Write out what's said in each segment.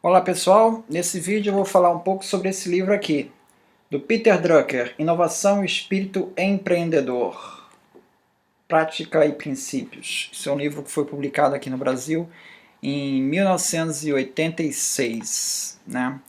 Olá pessoal, nesse vídeo eu vou falar um pouco sobre esse livro aqui, do Peter Drucker, Inovação e Espírito Empreendedor, Prática e Princípios. Esse é um livro que foi publicado aqui no Brasil em 1986, né?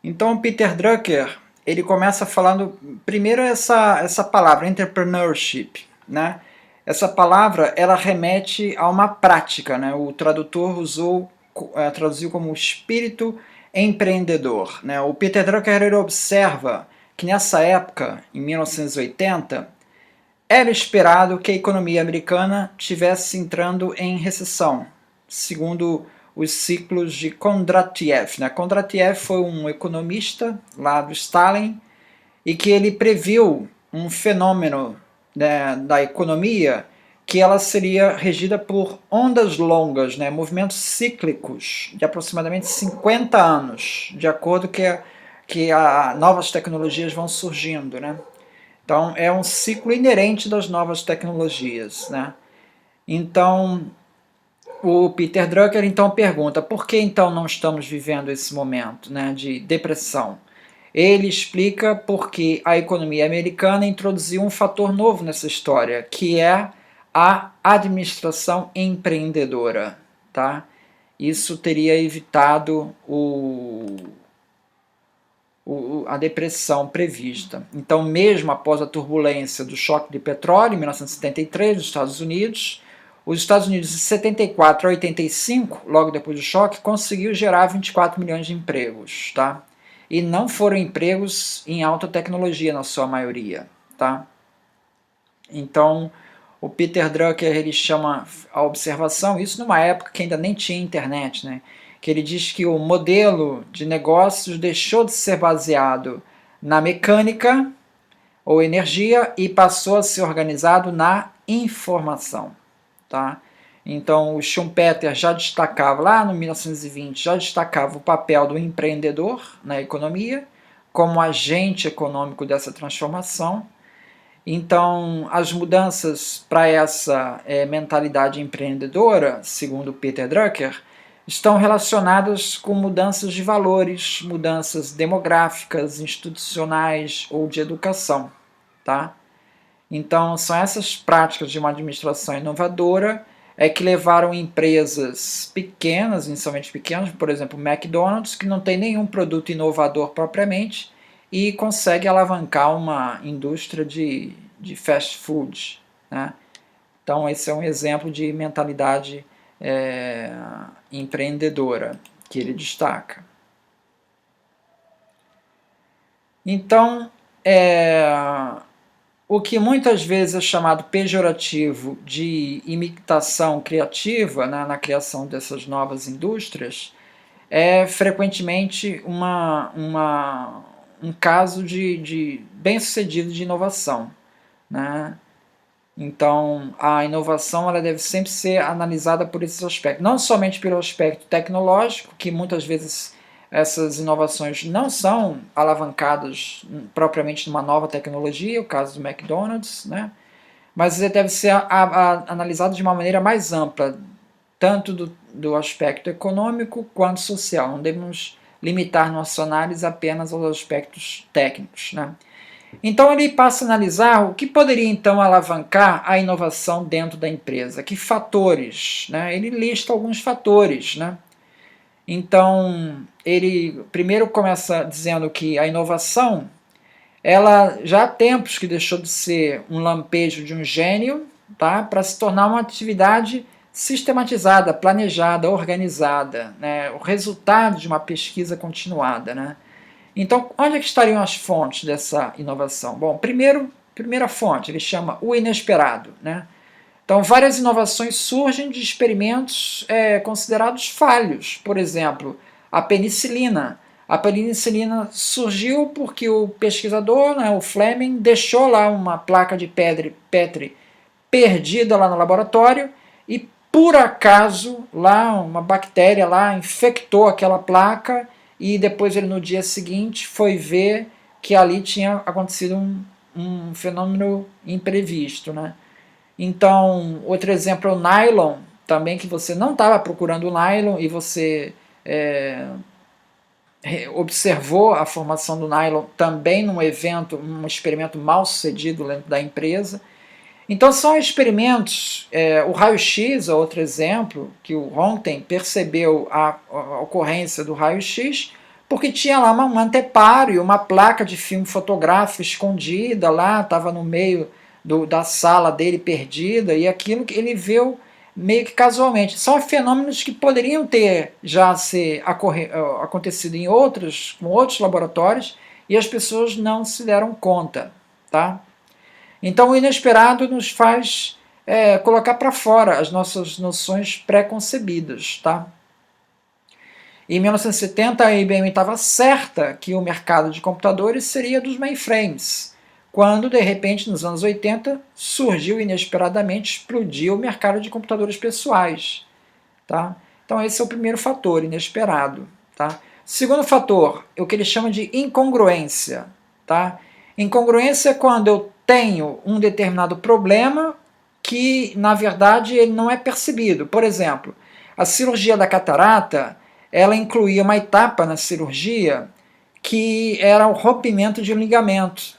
Então o Peter Drucker, ele começa falando, primeiro essa palavra, entrepreneurship, né? Essa palavra, ela remete a uma prática, né? O tradutor traduziu como espírito empreendedor, né? O Peter Drucker, ele observa que nessa época, em 1980, era esperado que a economia americana tivesse entrando em recessão, segundo os ciclos de Kondratiev, né? Kondratiev foi um economista lá do Stalin e que ele previu um fenômeno, né, da economia que ela seria regida por ondas longas, né, movimentos cíclicos de aproximadamente 50 anos, de acordo que novas tecnologias vão surgindo, né? Então é um ciclo inerente das novas tecnologias, né? Então o Peter Drucker então pergunta por que então não estamos vivendo esse momento, né, de depressão. Ele explica porque a economia americana introduziu um fator novo nessa história, que é a administração empreendedora, tá? Isso teria evitado a depressão prevista. Então, mesmo após a turbulência do choque de petróleo em 1973 nos Estados Unidos, os Estados Unidos de 74 a 85, logo depois do choque, conseguiu gerar 24 milhões de empregos, tá? E não foram empregos em alta tecnologia na sua maioria, tá? Então, o Peter Drucker, ele chama a observação, isso numa época que ainda nem tinha internet, né? Que ele diz que o modelo de negócios deixou de ser baseado na mecânica ou energia e passou a ser organizado na informação, tá? Então, o Schumpeter já destacava, lá no 1920, já destacava o papel do empreendedor na economia como agente econômico dessa transformação. Então, as mudanças para essa mentalidade empreendedora, segundo Peter Drucker, estão relacionadas com mudanças de valores, mudanças demográficas, institucionais ou de educação, tá? Então, são essas práticas de uma administração inovadora que levaram empresas pequenas, inicialmente pequenas, por exemplo, o McDonald's, que não tem nenhum produto inovador propriamente, e consegue alavancar uma indústria de fast food, né? Então, esse é um exemplo de mentalidade empreendedora que ele destaca. Então, o que muitas vezes é chamado pejorativo de imitação criativa, né, na criação dessas novas indústrias, é frequentemente um caso de bem-sucedido de inovação, né? Então, a inovação ela deve sempre ser analisada por esses aspectos, não somente pelo aspecto tecnológico, que muitas vezes essas inovações não são alavancadas propriamente numa nova tecnologia, o caso do McDonald's, né? Mas ele deve ser analisado de uma maneira mais ampla, tanto do aspecto econômico quanto social. Não devemos limitar nossa análise apenas aos aspectos técnicos, né? Então ele passa a analisar o que poderia então alavancar a inovação dentro da empresa, que fatores, né? Ele lista alguns fatores, né? Então ele primeiro começa dizendo que a inovação, ela já há tempos que deixou de ser um lampejo de um gênio, tá? Para se tornar uma atividade sistematizada, planejada, organizada, né? O resultado de uma pesquisa continuada, né? Então, onde é que estariam as fontes dessa inovação? Bom, primeira fonte, ele chama o inesperado, né? Então, várias inovações surgem de experimentos considerados falhos. Por exemplo, a penicilina. A penicilina surgiu porque o pesquisador, né, o Fleming, deixou lá uma placa de Petri perdida lá no laboratório e, por acaso, lá uma bactéria lá infectou aquela placa e depois ele no dia seguinte foi ver que ali tinha acontecido um fenômeno imprevisto, né? Então, outro exemplo é o nylon, também que você não estava procurando o nylon e você observou a formação do nylon também num evento, um experimento mal sucedido dentro da empresa. Então são experimentos, o raio-x é outro exemplo, que o Röntgen percebeu a ocorrência do raio-x, porque tinha lá um anteparo e uma placa de filme fotográfico escondida lá, estava no meio da sala dele perdida, e aquilo que ele viu meio que casualmente. São fenômenos que poderiam ter já acontecido com outros laboratórios, e as pessoas não se deram conta, tá? Então o inesperado nos faz colocar para fora as nossas noções pré-concebidas, tá? Em 1970 a IBM estava certa que o mercado de computadores seria dos mainframes, quando de repente nos anos 80 surgiu inesperadamente, explodiu o mercado de computadores pessoais, tá? Então esse é o primeiro fator, inesperado, tá? Segundo fator, é o que ele chama de incongruência, tá? Incongruência é quando eu tenho um determinado problema que, na verdade, ele não é percebido. Por exemplo, a cirurgia da catarata, ela incluía uma etapa na cirurgia que era o rompimento de um ligamento,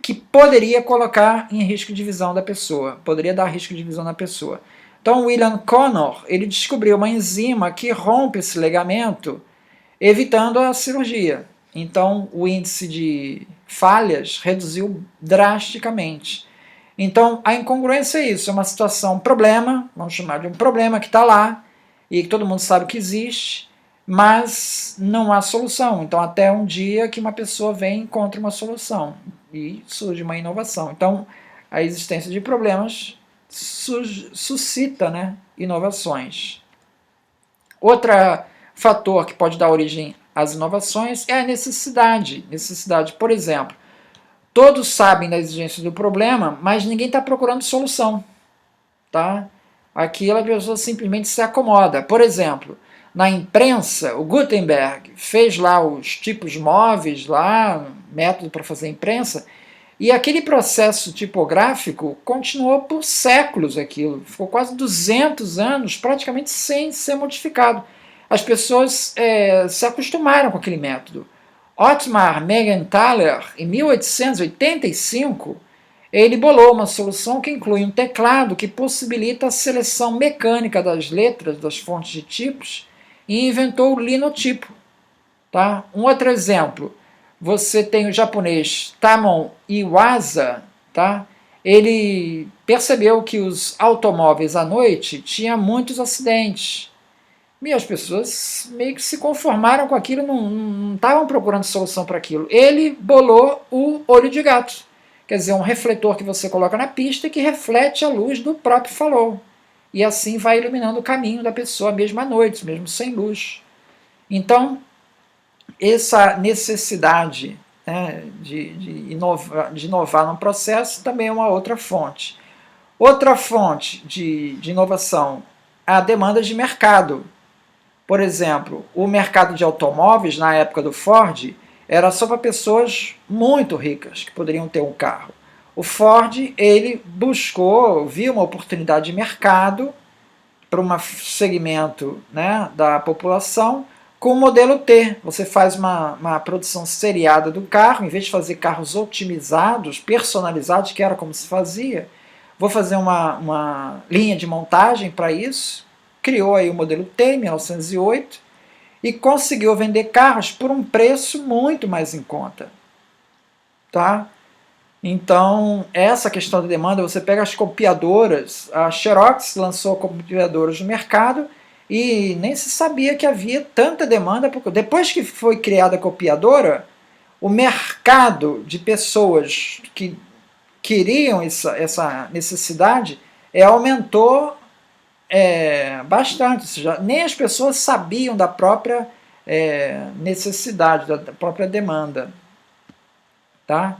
que poderia colocar em risco de visão da pessoa, poderia dar risco de visão na pessoa. Então, William Connor, ele descobriu uma enzima que rompe esse ligamento, evitando a cirurgia. Então, o índice de falhas reduziu drasticamente. Então, a incongruência é isso, é uma situação, um problema, vamos chamar de um problema que está lá, e que todo mundo sabe que existe, mas não há solução. Então, até um dia que uma pessoa vem e encontra uma solução, e surge uma inovação. Então, a existência de problemas suscita, né, inovações. Outro fator que pode dar origem às inovações é a necessidade. Necessidade, por exemplo, todos sabem da existência do problema, mas ninguém está procurando solução, tá? Aqui a pessoa simplesmente se acomoda. Por exemplo, na imprensa, o Gutenberg fez lá os tipos móveis, lá, método para fazer imprensa, e aquele processo tipográfico continuou por séculos aquilo, ficou quase 200 anos praticamente sem ser modificado. As pessoas se acostumaram com aquele método. Ottmar Mergenthaler, em 1885, ele bolou uma solução que inclui um teclado que possibilita a seleção mecânica das letras das fontes de tipos e inventou o linotipo. Tá? Um outro exemplo, você tem o japonês Tamon Iwasa, tá? Ele percebeu que os automóveis à noite tinham muitos acidentes. E as pessoas meio que se conformaram com aquilo, não estavam procurando solução para aquilo. Ele bolou o olho de gato, quer dizer, um refletor que você coloca na pista que reflete a luz do próprio farol. E assim vai iluminando o caminho da pessoa mesmo à noite, mesmo sem luz. Então, essa necessidade, né, de inovar no processo também é uma outra fonte. Outra fonte de inovação é a demanda de mercado. Por exemplo, o mercado de automóveis, na época do Ford, era só para pessoas muito ricas que poderiam ter um carro. O Ford, ele viu uma oportunidade de mercado para um segmento, né, da população com o modelo T. Você faz uma produção seriada do carro, em vez de fazer carros otimizados, personalizados, que era como se fazia, vou fazer uma linha de montagem para isso. Criou aí o modelo T em 1908 e conseguiu vender carros por um preço muito mais em conta. Tá? Então, essa questão da demanda, você pega as copiadoras, a Xerox lançou copiadoras no mercado e nem se sabia que havia tanta demanda. Depois que foi criada a copiadora, o mercado de pessoas que queriam essa necessidade aumentou bastante. Ou seja, nem as pessoas sabiam da própria necessidade, da própria demanda. Tá?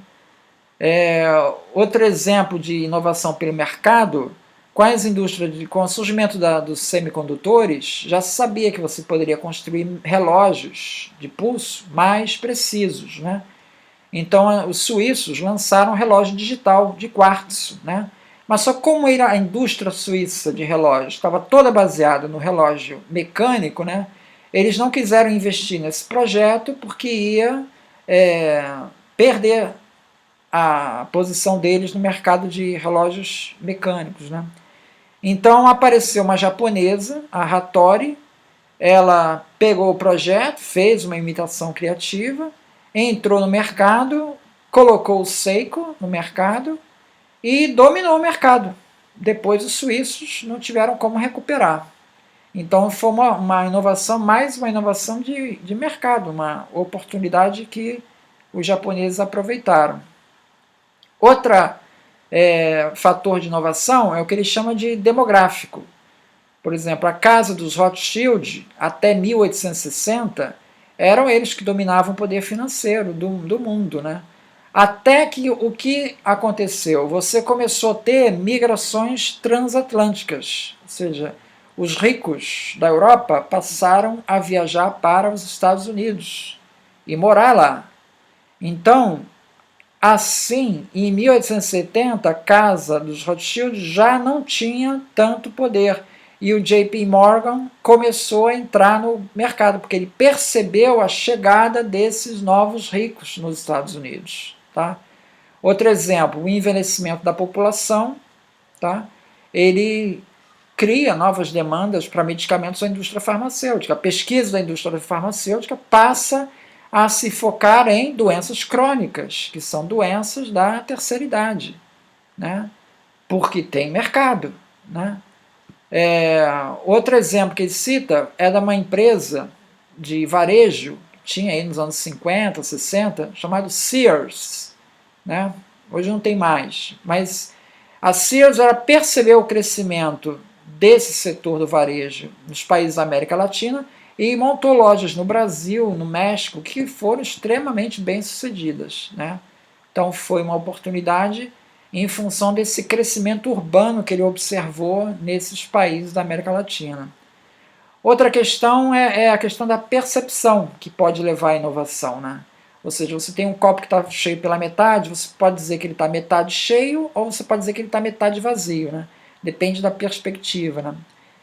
Outro exemplo de inovação pelo mercado, com o surgimento dos semicondutores, já se sabia que você poderia construir relógios de pulso mais precisos, né? Então, os suíços lançaram um relógio digital de quartzo, né? Mas só como a indústria suíça de relógios estava toda baseada no relógio mecânico, né? eles não quiseram investir nesse projeto porque ia perder a posição deles no mercado de relógios mecânicos, né? Então apareceu uma japonesa, a Hattori, ela pegou o projeto, fez uma imitação criativa, entrou no mercado, colocou o Seiko no mercado e dominou o mercado. Depois os suíços não tiveram como recuperar. Então foi uma inovação, mais uma inovação de mercado, uma oportunidade que os japoneses aproveitaram. Outra fator de inovação é o que ele chama de demográfico. Por exemplo, a casa dos Rothschild, até 1860, eram eles que dominavam o poder financeiro do mundo, né? Até que o que aconteceu? Você começou a ter migrações transatlânticas, ou seja, os ricos da Europa passaram a viajar para os Estados Unidos e morar lá. Então, assim, em 1870, a casa dos Rothschild já não tinha tanto poder. E o JP Morgan começou a entrar no mercado, porque ele percebeu a chegada desses novos ricos nos Estados Unidos. Tá? Outro exemplo, o envelhecimento da população. Tá? Ele cria novas demandas para medicamentos da indústria farmacêutica. A pesquisa da indústria farmacêutica passa a se focar em doenças crônicas, que são doenças da terceira idade, né? Porque tem mercado. Né? Outro exemplo que ele cita é de uma empresa de varejo, que tinha aí nos anos 50, 60, chamado Sears. Né? Hoje não tem mais, mas a Sears percebeu o crescimento desse setor do varejo nos países da América Latina e montou lojas no Brasil, no México, que foram extremamente bem-sucedidas. Né? Então foi uma oportunidade em função desse crescimento urbano que ele observou nesses países da América Latina. Outra questão é a questão da percepção, que pode levar à inovação. Né? Ou seja, você tem um copo que está cheio pela metade, você pode dizer que ele está metade cheio ou você pode dizer que ele está metade vazio. Né? Depende da perspectiva. Né?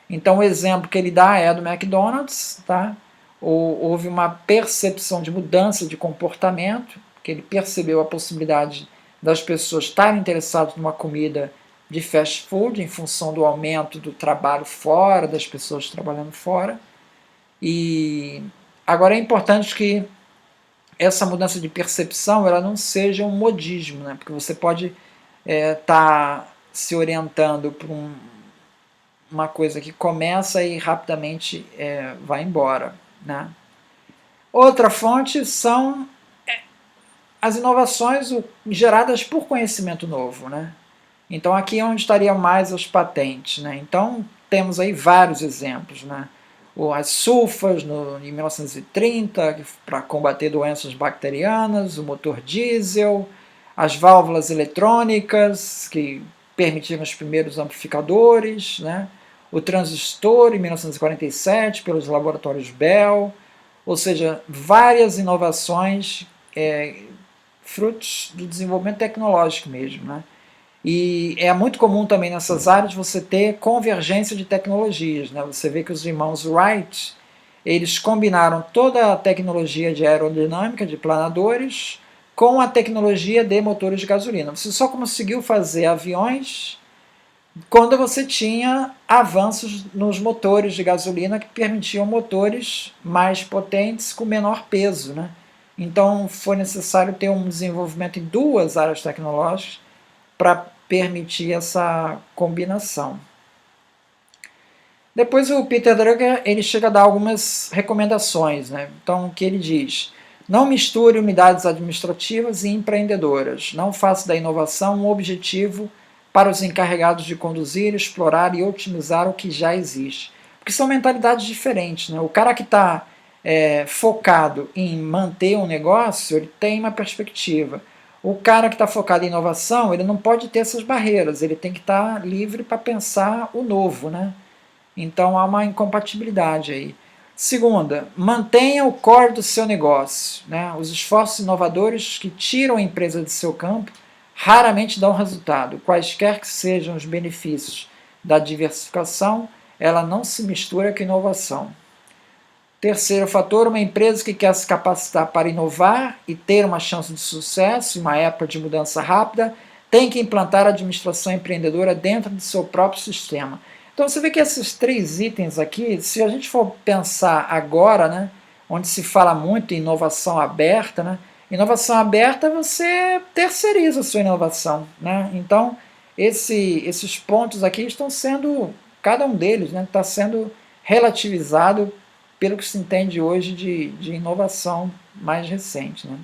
Então o exemplo que ele dá é do McDonald's. Tá? Houve uma percepção de mudança de comportamento, que ele percebeu a possibilidade das pessoas estarem interessadas numa comida de fast food em função do aumento do trabalho fora, das pessoas trabalhando fora. E agora é importante que essa mudança de percepção ela não seja um modismo, né? Porque você pode estar se orientando para uma coisa que começa e rapidamente vai embora. Né? Outra fonte são as inovações geradas por conhecimento novo. Né? Então aqui é onde estariam mais as patentes. Né? Então temos aí vários exemplos. Né? As sulfas em 1930 para combater doenças bacterianas, o motor diesel, as válvulas eletrônicas que permitiram os primeiros amplificadores, né? O transistor em 1947 pelos laboratórios Bell, ou seja, várias inovações frutos do desenvolvimento tecnológico mesmo. Né? E é muito comum também nessas áreas você ter convergência de tecnologias. Né? Você vê que os irmãos Wright, eles combinaram toda a tecnologia de aerodinâmica, de planadores, com a tecnologia de motores de gasolina. Você só conseguiu fazer aviões quando você tinha avanços nos motores de gasolina que permitiam motores mais potentes com menor peso. Né? Então foi necessário ter um desenvolvimento em duas áreas tecnológicas para permitir essa combinação. Depois o Peter Drucker ele chega a dar algumas recomendações. Né? Então o que ele diz? Não misture unidades administrativas e empreendedoras. Não faça da inovação um objetivo para os encarregados de conduzir, explorar e otimizar o que já existe. Porque são mentalidades diferentes. Né? O cara que está focado em manter um negócio, ele tem uma perspectiva. O cara que está focado em inovação, ele não pode ter essas barreiras, ele tem que estar livre para pensar o novo. Né? Então há uma incompatibilidade aí. Segunda, mantenha o core do seu negócio. Né? Os esforços inovadores que tiram a empresa de seu campo raramente dão resultado. Quaisquer que sejam os benefícios da diversificação, ela não se mistura com inovação. Terceiro fator, uma empresa que quer se capacitar para inovar e ter uma chance de sucesso em uma época de mudança rápida, tem que implantar a administração empreendedora dentro de seu próprio sistema. Então você vê que esses 3 itens aqui, se a gente for pensar agora, né, onde se fala muito em inovação aberta, né, inovação aberta você terceiriza a sua inovação. Né? Então esses pontos aqui estão sendo, cada um deles está sendo relativizado pelo que se entende hoje de inovação mais recente. Né?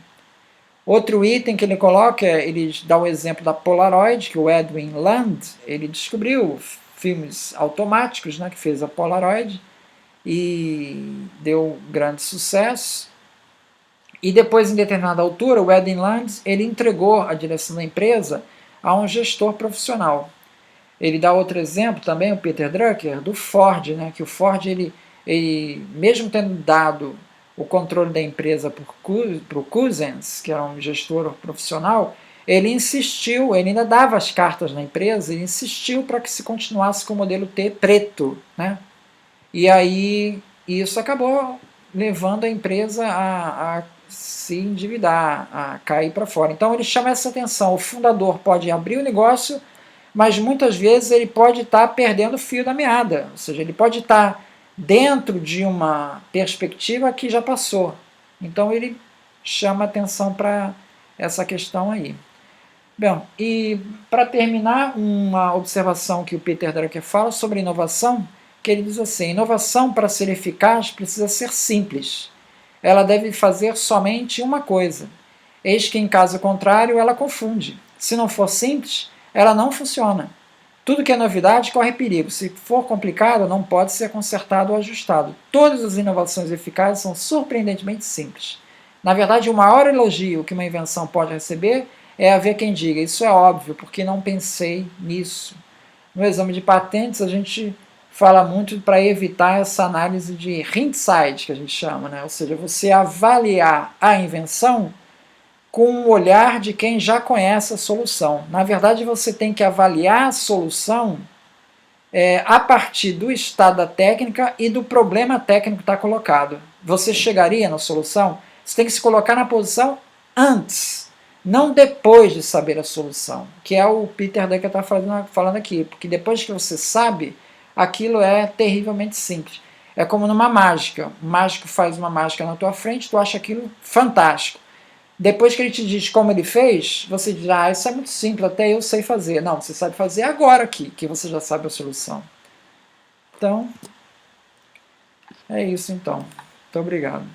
Outro item que ele coloca, ele dá o exemplo da Polaroid, que o Edwin Land, ele descobriu filmes automáticos, né, que fez a Polaroid, e deu grande sucesso. E depois, em determinada altura, o Edwin Land, ele entregou a direção da empresa a um gestor profissional. Ele dá outro exemplo também, o Peter Drucker, do Ford, né, que o Ford, ele mesmo tendo dado o controle da empresa para o Cousins, que era um gestor profissional, ele insistiu, ele ainda dava as cartas na empresa, ele insistiu para que se continuasse com o modelo T preto. Né? E aí isso acabou levando a empresa a se endividar, a cair para fora. Então ele chama essa atenção, o fundador pode abrir o negócio, mas muitas vezes ele pode estar perdendo o fio da meada, ou seja, ele pode estar dentro de uma perspectiva que já passou. Então ele chama atenção para essa questão aí. Bom, e para terminar, uma observação que o Peter Drucker fala sobre inovação, que ele diz assim: inovação, para ser eficaz, precisa ser simples. Ela deve fazer somente uma coisa. Eis que, em caso contrário, ela confunde. Se não for simples, ela não funciona. Tudo que é novidade corre perigo. Se for complicado, não pode ser consertado ou ajustado. Todas as inovações eficazes são surpreendentemente simples. Na verdade, o maior elogio que uma invenção pode receber é haver quem diga: isso é óbvio, porque não pensei nisso. No exame de patentes, a gente fala muito para evitar essa análise de hindsight, que a gente chama, né? Ou seja, você avaliar a invenção com o olhar de quem já conhece a solução. Na verdade, você tem que avaliar a solução a partir do estado da técnica e do problema técnico que está colocado. Você chegaria na solução? Você tem que se colocar na posição antes, não depois de saber a solução, que é o Peter Drucker está falando aqui, porque depois que você sabe, aquilo é terrivelmente simples. É como numa mágica. O mágico faz uma mágica na tua frente, tu acha aquilo fantástico. Depois que ele te diz como ele fez, você diz: ah, isso é muito simples, até eu sei fazer. Não, você sabe fazer agora aqui, que você já sabe a solução. Então, é isso então. Muito obrigado.